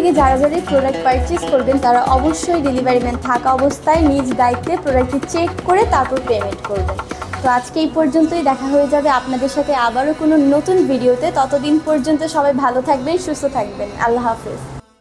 থেকে যারা যারা প্রোডাক্ট পারচেস করবেন তারা অবশ্যই ডেলিভারি ম্যান থাকা অবস্থায় নিজ দায়িত্বে প্রোডাক্টটি চেক করে তারপর পেমেন্ট করবেন। তো আজকে এই পর্যন্তই, দেখা হয়ে যাবে আপনাদের সাথে আবারও কোনো নতুন ভিডিওতে। ততদিন পর্যন্ত সবাই ভালো থাকবেন, সুস্থ থাকবেন। আল্লাহ হাফেজ।